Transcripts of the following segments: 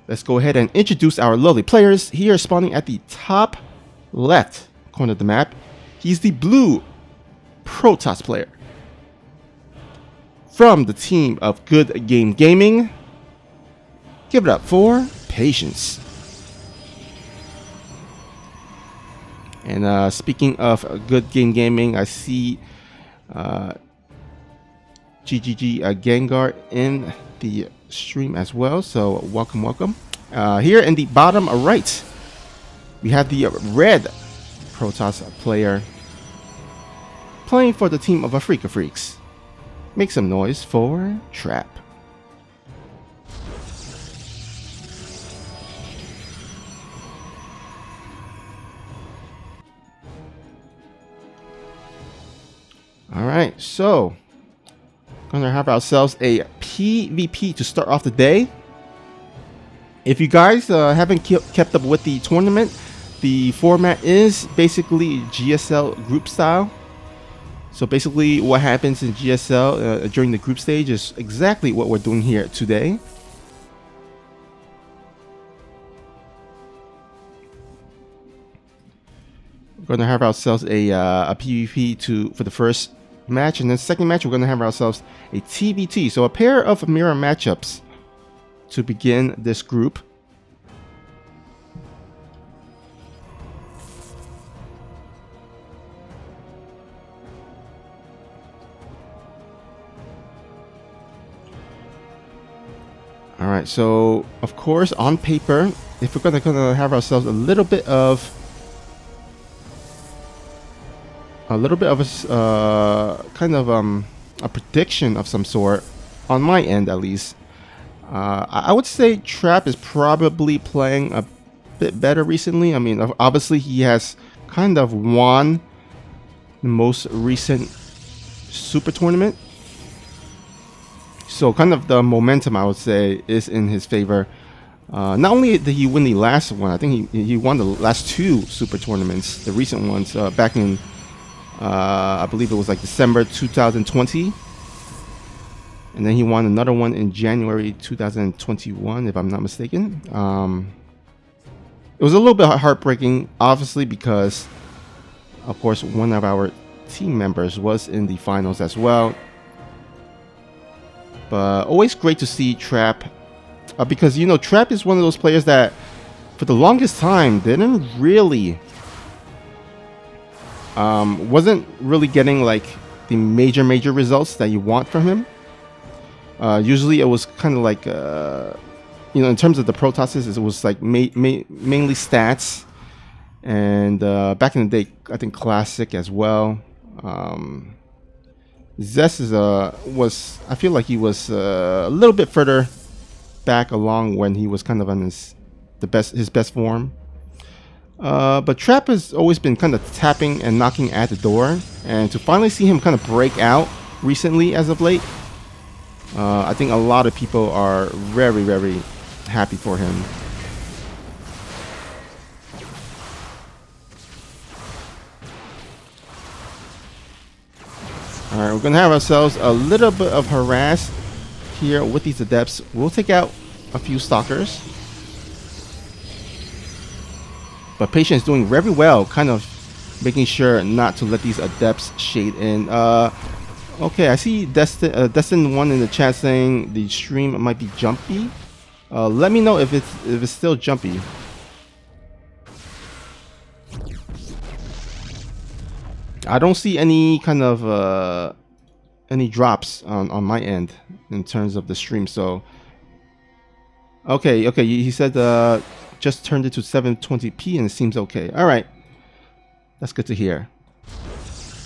let's go ahead and introduce our lovely players. Here, spawning at the top left corner of the map, he's the blue Protoss player. From the team of Good Game Gaming, give it up for Patience. And speaking of Good Game Gaming, I see GGG Gengar in the stream as well, so welcome. Here in the bottom right, we have the red Protoss player playing for the team of Afrika Freaks. Make some noise for Trap. Alright, so gonna have ourselves a PvP to start off the day. If you guys haven't kept up with the tournament, the format is basically GSL group style. So basically what happens in GSL during the group stage is exactly what we're doing here today. We're going to have ourselves a PvP for the first match, and then second match we're going to have ourselves a TVT. So a pair of mirror matchups to begin this group. Alright, so of course on paper, if we're gonna have ourselves a little bit of a prediction of some sort, on my end at least, I would say Trap is probably playing a bit better recently. I mean, obviously he has kind of won the most recent Super Tournament. So kind of the momentum, I would say, is in his favor. Not only did he win the last one, I think he won the last two Super Tournaments, the recent ones, back in, I believe it was like December 2020. And then he won another one in January 2021, if I'm not mistaken. It was a little bit heartbreaking, obviously, because, of course, one of our team members was in the finals as well. But always great to see Trap, because, you know, Trap is one of those players that for the longest time didn't really wasn't really getting like the major results that you want from him. Usually it was kind of like you know, in terms of the Protosses, it was like mainly stats, and back in the day I think Classic as well. Zest is I feel like he was a little bit further back along when he was kind of on his best form. But Trap has always been kind of tapping and knocking at the door, and to finally see him kind of break out recently as of late, I think a lot of people are very happy for him. Alright, we're going to have ourselves a little bit of harass here with these adepts. We'll take out a few stalkers. But Patience is doing very well, kind of making sure not to let these adepts shade in. Okay, I see Destin1 in the chat saying the stream might be jumpy. Let me know if it's still jumpy. I don't see any kind of any drops on my end in terms of the stream. So okay, he said just turned it to 720p and it seems okay. All right, that's good to hear.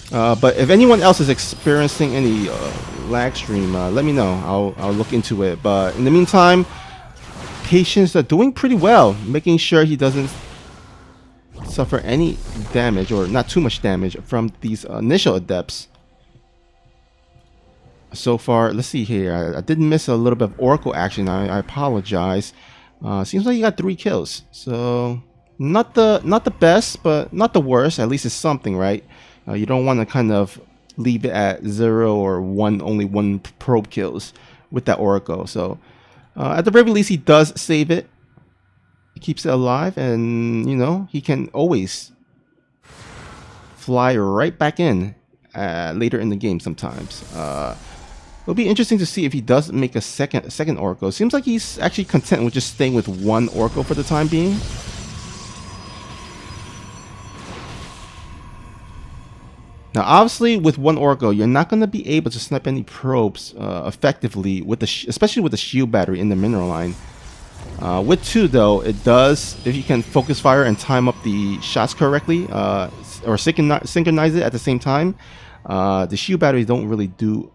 But if anyone else is experiencing any lag stream, let me know. I'll look into it. But in the meantime, Patience are doing pretty well, making sure he doesn't suffer any damage, or not too much damage, from these initial adepts. So far, let's see here. I did miss a little bit of Oracle action. I apologize. Seems like you got 3 kills. So not the best, but not the worst. At least it's something, right? You don't want to kind of leave it at 0 or 1, only 1 probe kills with that Oracle. So at the very least, he does save it. keeps it alive, and you know, he can always fly right back in later in the game sometimes. It'll be interesting to see if he does make a second Oracle. Seems like he's actually content with just staying with one Oracle for the time being. Now, obviously, with one Oracle, you're not going to be able to snipe any probes effectively, with especially with the shield battery in the mineral line. With two, though, it does, if you can focus fire and time up the shots correctly, or synchronize it at the same time, the shield batteries don't really do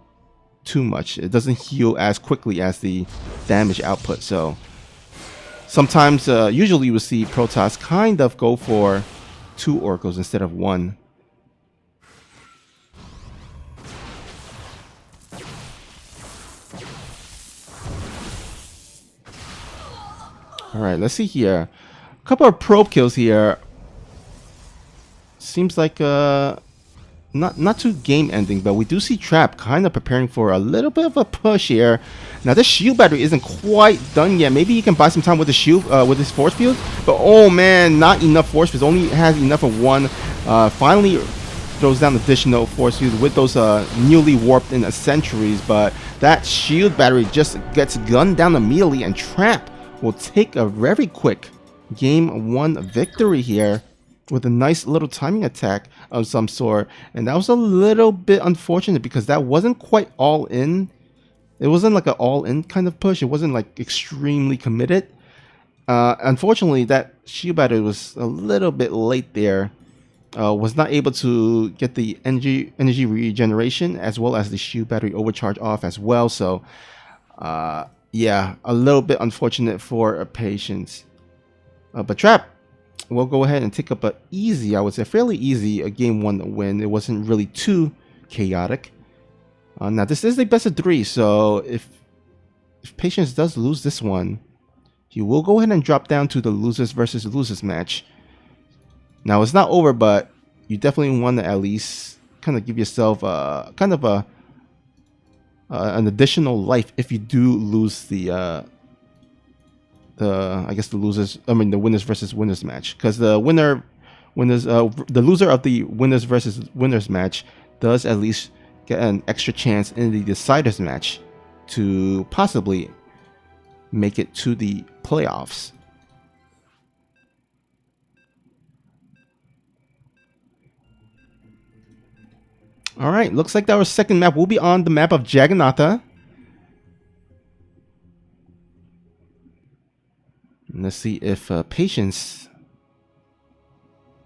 too much. It doesn't heal as quickly as the damage output. So sometimes, usually you will see Protoss kind of go for two Oracles instead of one. Alright, let's see here. A couple of probe kills here. Seems like not too game ending, but we do see Trap kind of preparing for a little bit of a push here. Now this shield battery isn't quite done yet. Maybe he can buy some time with the shield, with his force field. But oh man, not enough force fields. Only has enough of one. Finally throws down additional force fields with those newly warped in sentries. But that shield battery just gets gunned down immediately, and Trap will take a very quick game 1 victory here with a nice little timing attack of some sort. And that was a little bit unfortunate because that wasn't quite all in. It wasn't like an all in kind of push. It wasn't like extremely committed. Unfortunately, that shield battery was a little bit late there. Was not able to get the energy regeneration as well as the shield battery overcharge off as well. So yeah, a little bit unfortunate for Patience. But Trap will go ahead and take up a easy, I would say fairly easy, a game 1 win. It wasn't really too chaotic. Now this is the best of 3, so if Patience does lose this one, he will go ahead and drop down to the losers versus losers match. Now it's not over, but you definitely want to at least kind of give yourself kind of an additional life if you do lose the I guess the winners versus winners match, because the the loser of the winners versus winners match does at least get an extra chance in the deciders match to possibly make it to the playoffs. Alright, looks like our second map will be on the map of Jagannatha. And let's see if Patience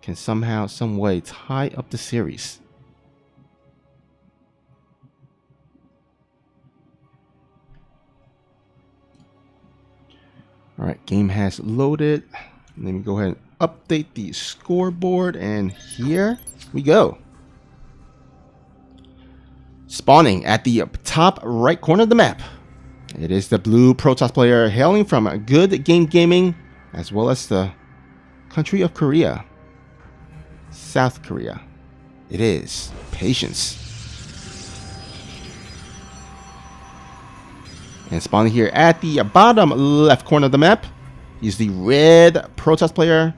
can somehow, some way tie up the series. Alright, game has loaded. Let me go ahead and update the scoreboard, and here we go. Spawning at the top right corner of the map, it is the blue Protoss player hailing from Good Game Gaming, as well as the country of Korea, South Korea. It is Patience. And spawning here at the bottom left corner of the map is the red Protoss player.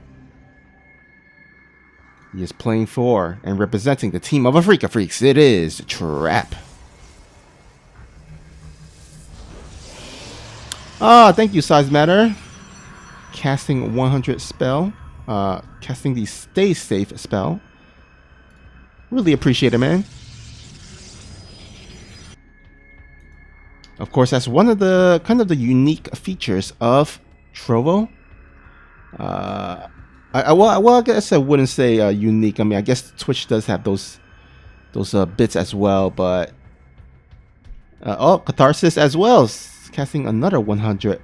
He is playing for and representing the team of Afrika Freaks. It is Trap. Thank you, Size Matter. Casting 100 spell. Casting the Stay Safe spell. Really appreciate it, man. Of course, that's one of the kind of the unique features of Trovo. Well, I guess I wouldn't say unique. I mean, I guess Twitch does have those bits as well, but oh, Catharsis as well, casting another 100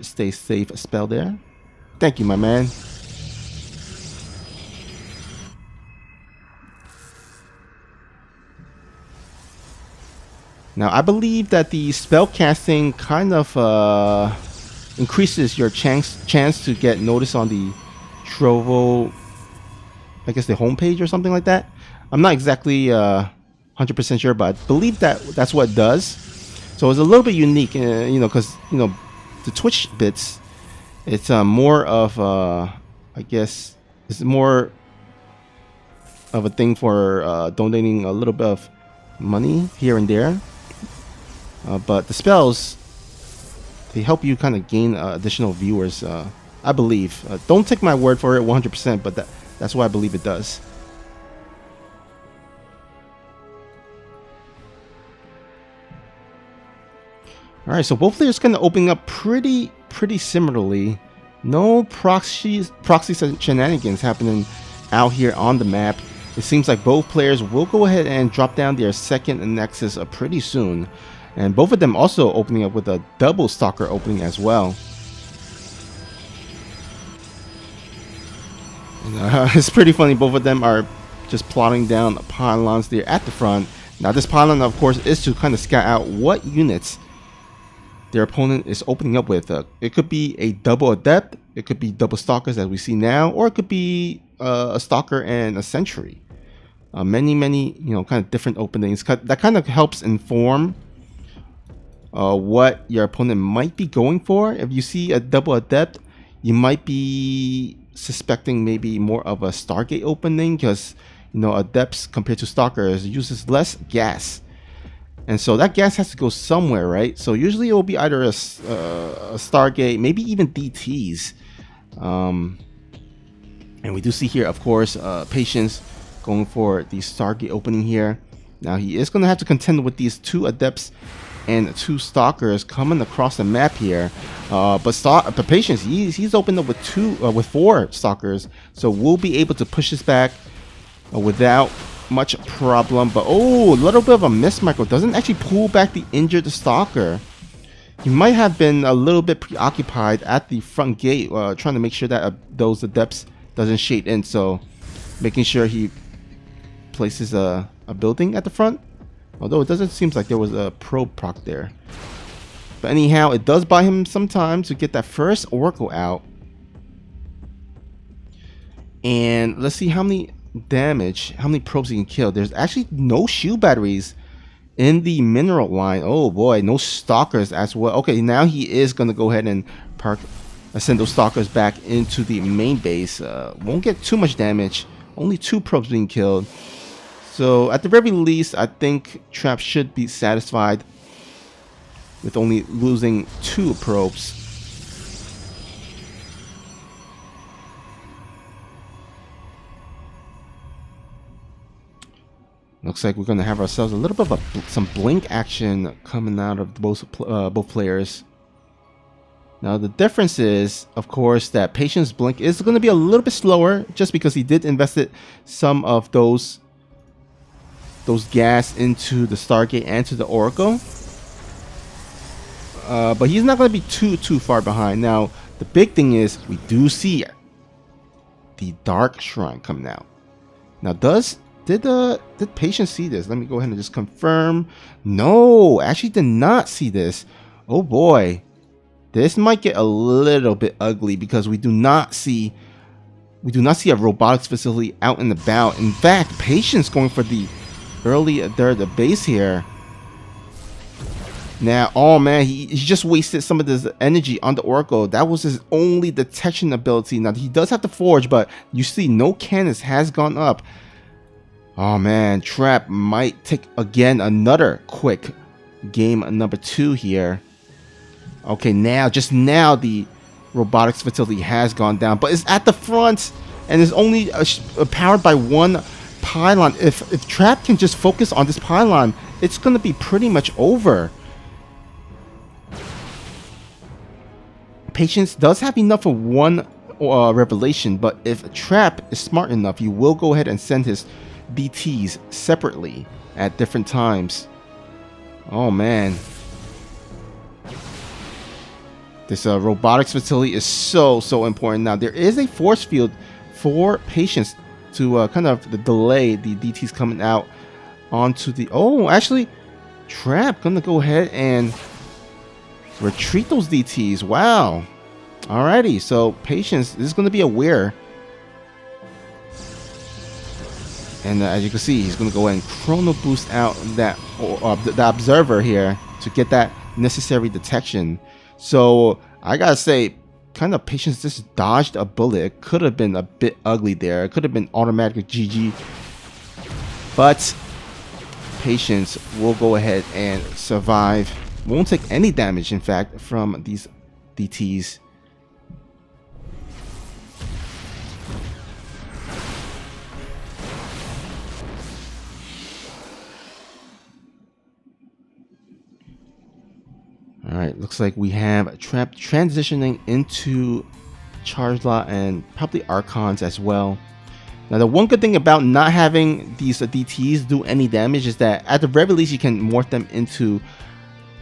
Stay Safe spell there. Thank you, my man. Now, I believe that the spell casting kind of increases your chance to get noticed on the Trovo, I guess the homepage or something like that. I'm not exactly 100% sure, but I believe that that's what it does. So it's a little bit unique, you know, because, you know, the Twitch bits, It's more of I guess it's more of a thing for donating a little bit of money here and there. But the spells, they help you kind of gain additional viewers, I believe. Don't take my word for it 100%, but that's what I believe it does. All right, so both players kind of opening up pretty similarly. No proxy shenanigans happening out here on the map. It seems like both players will go ahead and drop down their second Nexus pretty soon. And both of them also opening up with a double Stalker opening as well. And, it's pretty funny, both of them are just plotting down pylons there at the front. Now this pylon, of course, is to kind of scout out what units their opponent is opening up with. It could be a double Adept, it could be double Stalkers as we see now, or it could be a Stalker and a Sentry. Many, you know, kind of different openings. That kind of helps inform what your opponent might be going for. If you see a double Adept, you might be suspecting maybe more of a Stargate opening, because, you know, Adepts compared to Stalkers uses less gas. And so that gas has to go somewhere, right? So usually it will be either a Stargate, maybe even DTs. And we do see here, of course, Patience going for the Stargate opening here. Now he is going to have to contend with these two Adepts and two Stalkers coming across the map here. But Patience, he's opened up with four Stalkers, so we'll be able to push this back without much problem. But oh, a little bit of a miss. Michael doesn't actually pull back the injured Stalker. He might have been a little bit preoccupied at the front gate, trying to make sure that those Adepts doesn't shade in. So making sure he places a building at the front. Although it doesn't seem like there was a probe proc there. But anyhow, it does buy him some time to get that first Oracle out. And let's see how many damage, how many probes he can kill. There's actually no shield batteries in the mineral line. Oh boy, no Stalkers as well. Okay, now he is going to go ahead and send those Stalkers back into the main base. Won't get too much damage. Only 2 probes being killed. So at the very least, I think Trap should be satisfied with only losing 2 probes. Looks like we're going to have ourselves a little bit of some blink action coming out of both players. Now the difference is, of course, that Patience blink is going to be a little bit slower, just because he did invested some of those gas into the Stargate and to the Oracle. But he's not going to be too far behind. Now the big thing is we do see the Dark Shrine coming out. Now did Patience see this? Let me go ahead and just confirm. No, actually did not see this. Oh boy, this might get a little bit ugly, because we do not see a robotics facility out and about. In fact, Patience going for the the base here. Now, oh man, he just wasted some of this energy on the Oracle. That was his only detection ability. Now he does have the Forge, but you see no cannons has gone up. Oh man, Trap might take again another quick game number 2 here. Okay, just now the robotics facility has gone down, but it's at the front and is only powered by 1 pylon. If Trap can just focus on this pylon, it's going to be pretty much over. Patience does have enough for 1 revelation, but if Trap is smart enough, he will go ahead and send his DTs separately at different times. Oh man, this robotics facility is so important. Now there is a force field for Patience to kind of delay the DTs coming out onto the... Oh, actually, Trap gonna go ahead and retreat those DTs. Wow. Alrighty, so Patience, this is gonna be a wear. And as you can see, he's going to go ahead and chrono boost out that the observer here to get that necessary detection. So I gotta say, kind of Patience just dodged a bullet. It could have been a bit ugly there. It could have been automatic GG. But Patience will go ahead and survive. Won't take any damage, in fact, from these DTs. Alright, looks like we have Trap transitioning into Charge Lot and probably Archons as well. Now, the one good thing about not having these DTs do any damage is that at the very least you can morph them into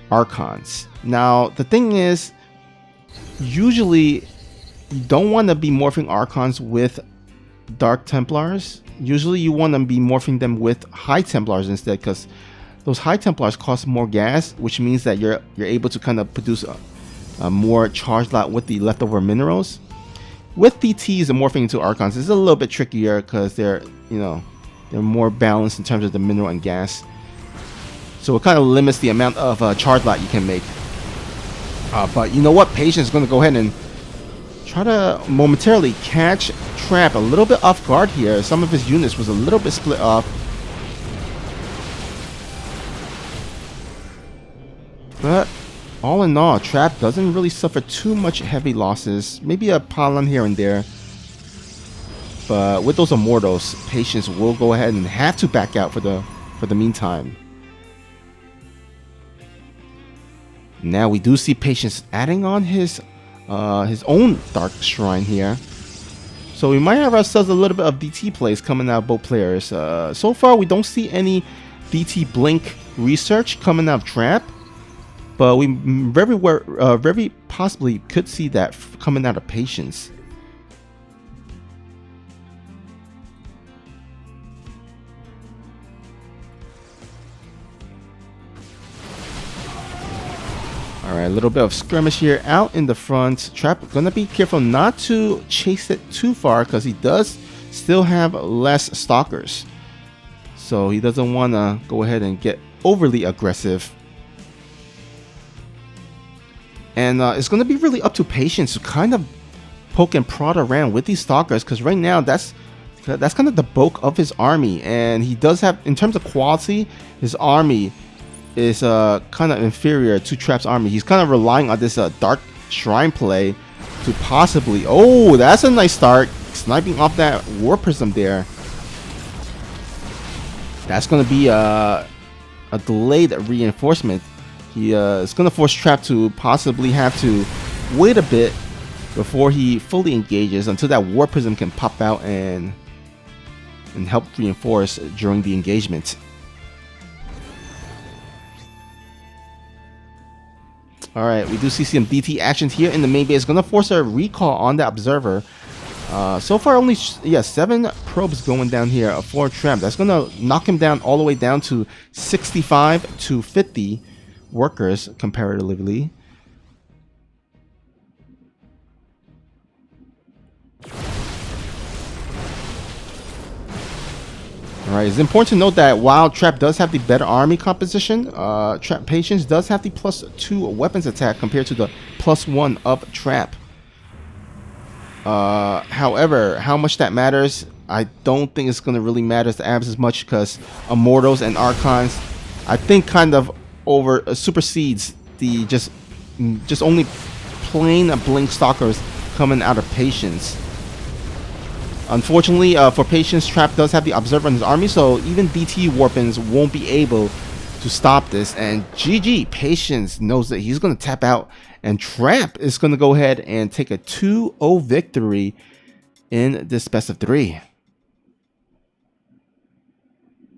Archons. Now, the thing is, usually you don't want to be morphing Archons with Dark Templars. Usually you want to be morphing them with High Templars instead, because those High Templars cost more gas, which means that you're able to kind of produce a more charge lot with the leftover minerals. With DTs and morphing into Archons, it's a little bit trickier because they're more balanced in terms of the mineral and gas. So it kind of limits the amount of charge lot you can make. But you know what? Patience is going to go ahead and try to momentarily catch Trap a little bit off guard here. Some of his units was a little bit split off. But all in all, Trap doesn't really suffer too much heavy losses. Maybe a pylon here and there. But with those Immortals, Patience will go ahead and have to back out for the meantime. Now we do see Patience adding on his own Dark Shrine here. So we might have ourselves a little bit of DT plays coming out of both players. So far we don't see any DT Blink research coming out of Trap. But we very possibly could see that coming out of Patience. Alright, a little bit of skirmish here out in the front. Trap gonna be careful not to chase it too far because he does still have less stalkers. So he doesn't want to go ahead and get overly aggressive. And it's going to be really up to Patience to kind of poke and prod around with these stalkers, because right now that's kind of the bulk of his army. And he does have, in terms of quality, his army is kind of inferior to Trap's army. He's kind of relying on this Dark Shrine play to possibly... Oh, that's a nice start. Sniping off that War Prism there. That's going to be a delayed reinforcement. He is going to force Trap to possibly have to wait a bit before he fully engages, until that War Prism can pop out and help reinforce during the engagement. Alright, we do see some DT actions here in the main base. Going to force a recall on the Observer. So far only 7 probes going down here for Trap. That's going to knock him down all the way down to 65 to 50 workers comparatively. Alright, it's important to note that while Trap does have the better army composition, Trap Patience does have the +2 weapons attack compared to the +1 of Trap. However, how much that matters, I don't think it's going to really matter to Abs as much, because Immortals and Archons, I think, kind of supersedes the just only plain Blink Stalkers coming out of Patience. Unfortunately, for Patience, Trap does have the Observer in his army, so even DT Warpins won't be able to stop this. And GG, Patience knows that he's going to tap out, and Trap is going to go ahead and take a 2-0 victory in this best of 3.